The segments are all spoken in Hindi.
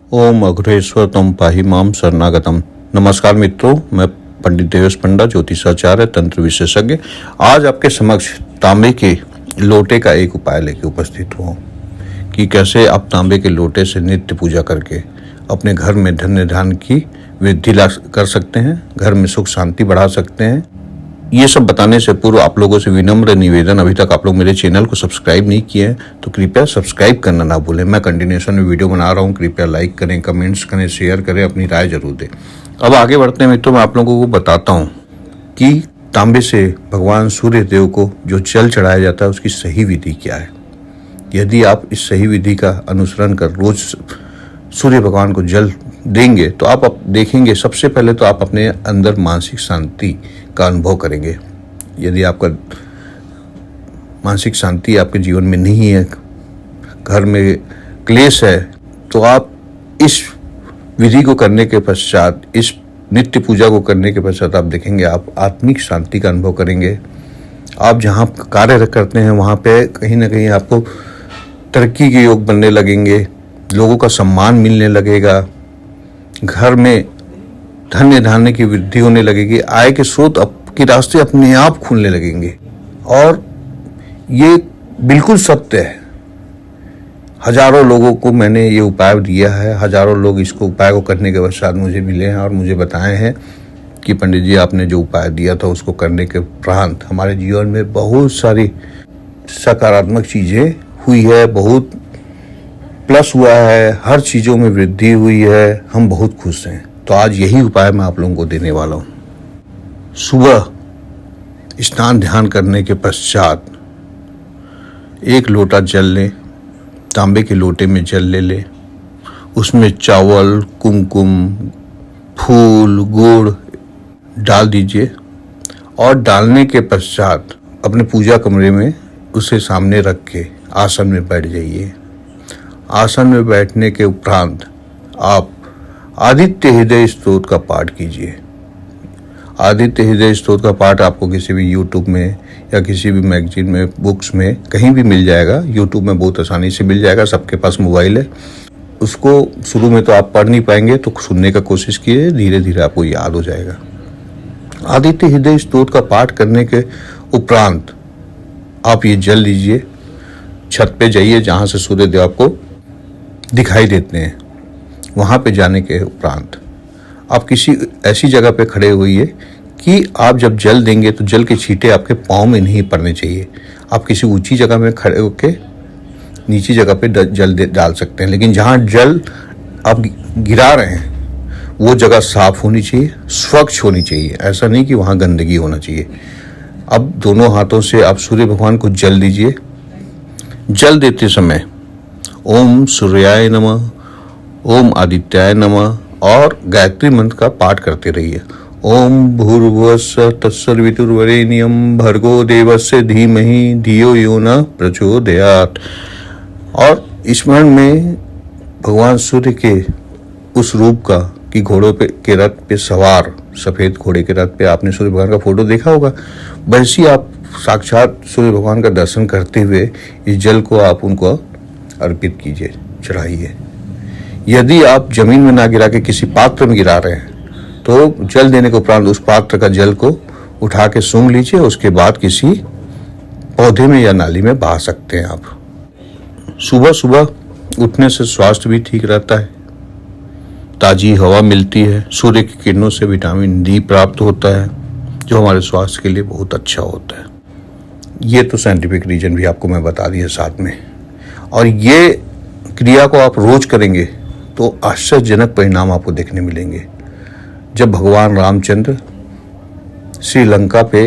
ओम अघोरेश्वर तम पाहि माम शरणागतम। नमस्कार मित्रों, मैं पंडित देवेश पंडा, ज्योतिषाचार्य, तंत्र विशेषज्ञ, आज आपके समक्ष तांबे के लोटे का एक उपाय लेके उपस्थित हुआ कि कैसे आप तांबे के लोटे से नित्य पूजा करके अपने घर में धन्य धान की वृद्धि ला कर सकते हैं, घर में सुख शांति बढ़ा सकते हैं। ये सब बताने से पूर्व आप लोगों से विनम्र निवेदन, अभी तक आप लोग मेरे चैनल को सब्सक्राइब नहीं किए हैं तो कृपया सब्सक्राइब करना ना भूलें। मैं कंटिन्यूएशन में वीडियो बना रहा हूँ, कृपया लाइक करें, कमेंट्स करें, शेयर करें, अपनी राय जरूर दें। अब आगे बढ़ते हैं मित्रों, मैं आप लोगों को बताता हूँ कि तांबे से भगवान सूर्य देव को जो जल चढ़ाया जाता है उसकी सही विधि क्या है। यदि आप इस सही विधि का अनुसरण कर रोज सूर्य भगवान को जल देंगे तो आप देखेंगे, सबसे पहले तो आप अपने अंदर मानसिक शांति का अनुभव करेंगे। यदि आपका मानसिक शांति आपके जीवन में नहीं है, घर में क्लेश है, तो आप इस विधि को करने के पश्चात, इस नित्य पूजा को करने के पश्चात आप देखेंगे आप आत्मिक शांति का अनुभव करेंगे। आप जहाँ कार्य करते हैं वहाँ पे कहीं ना कहीं आपको तरक्की के योग बनने लगेंगे, लोगों का सम्मान मिलने लगेगा, घर में धन्य धान्य की वृद्धि होने लगेगी, आय के स्रोत के रास्ते अपने आप खुलने लगेंगे। और ये बिल्कुल सत्य है। हजारों लोगों को मैंने ये उपाय दिया है, हजारों लोग इसको उपाय को करने के पश्चात मुझे मिले हैं और मुझे बताए हैं कि पंडित जी आपने जो उपाय दिया था उसको करने के उपरांत हमारे जीवन में बहुत सारी सकारात्मक चीज़ें हुई है, बहुत प्लस हुआ है, हर चीज़ों में वृद्धि हुई है, हम बहुत खुश हैं। तो आज यही उपाय मैं आप लोगों को देने वाला हूँ। सुबह स्नान ध्यान करने के पश्चात एक लोटा जल लें, तांबे के लोटे में जल ले लें, उसमें चावल, कुमकुम, फूल, गुड़ डाल दीजिए और डालने के पश्चात अपने पूजा कमरे में उसे सामने रख के आसन में बैठ जाइए। आसन में बैठने के उपरांत आप आदित्य हृदय स्तोत्र का पाठ कीजिए। आदित्य हृदय स्तोत्र का पाठ आपको किसी भी यूट्यूब में या किसी भी मैगजीन में, बुक्स में कहीं भी मिल जाएगा। यूट्यूब में बहुत आसानी से मिल जाएगा, सबके पास मोबाइल है। उसको शुरू में तो आप पढ़ नहीं पाएंगे, तो सुनने का कोशिश कीजिए, धीरे धीरे आपको याद हो जाएगा। आदित्य हृदय स्तोत्र का पाठ करने के उपरांत आप ये जल लीजिए, छत पे जाइए जहाँ से सूर्य देव आपको दिखाई देते हैं। वहाँ पे जाने के उपरांत आप किसी ऐसी जगह पे खड़े होइए कि आप जब जल देंगे तो जल के छींटे आपके पाँव में नहीं पड़ने चाहिए। आप किसी ऊंची जगह में खड़े होके नीची जगह पे जल डाल सकते हैं, लेकिन जहाँ जल आप गिरा रहे हैं वो जगह साफ होनी चाहिए, स्वच्छ होनी चाहिए। ऐसा नहीं कि वहाँ गंदगी होना चाहिए। अब दोनों हाथों से आप सूर्य भगवान को जल दीजिए। जल देते समय ओम सूर्याय नमः, ओम आदित्याय नमः और गायत्री मंत्र का पाठ करते रहिए। ओम भूर्भुवस्सुः तत्सवितुर्वरेण्यं भर्गो देवस्य धीमहि धियो यो न प्रचोदयात्। और स्मरण में भगवान सूर्य के उस रूप का कि घोड़ों पे के रथ पे सवार, सफेद घोड़े के रथ पे आपने सूर्य भगवान का फोटो देखा होगा, वैसे आप साक्षात सूर्य भगवान का दर्शन करते हुए इस जल को आप उनको अर्पित कीजिए, चढ़ाइए। यदि आप जमीन में ना गिरा के किसी पात्र में गिरा रहे हैं तो जल देने के उपरांत उस पात्र का जल को उठा के सूंघ लीजिए, उसके बाद किसी पौधे में या नाली में बहा सकते हैं आप। सुबह सुबह उठने से स्वास्थ्य भी ठीक रहता है, ताजी हवा मिलती है, सूर्य की किरणों से विटामिन डी प्राप्त होता है जो हमारे स्वास्थ्य के लिए बहुत अच्छा होता है। ये तो साइंटिफिक रीजन भी आपको मैं बता दिया साथ में। और ये क्रिया को आप रोज करेंगे तो आश्चर्यजनक परिणाम आपको देखने मिलेंगे। जब भगवान रामचंद्र श्रीलंका पे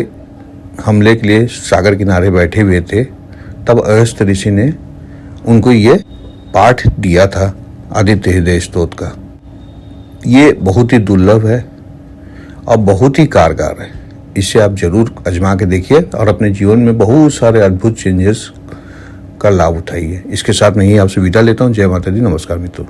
हमले के लिए सागर किनारे बैठे हुए थे, तब अगस्त्य ऋषि ने उनको ये पाठ दिया था आदित्य हृदय स्तोत्र का। ये बहुत ही दुर्लभ है और बहुत ही कारगर है। इसे आप जरूर आजमा के देखिए और अपने जीवन में बहुत सारे अद्भुत चेंजेस का लाभ उठाइए। इसके साथ मैं ही आपसे विदा लेता हूँ। जय माता दी, नमस्कार मित्रों।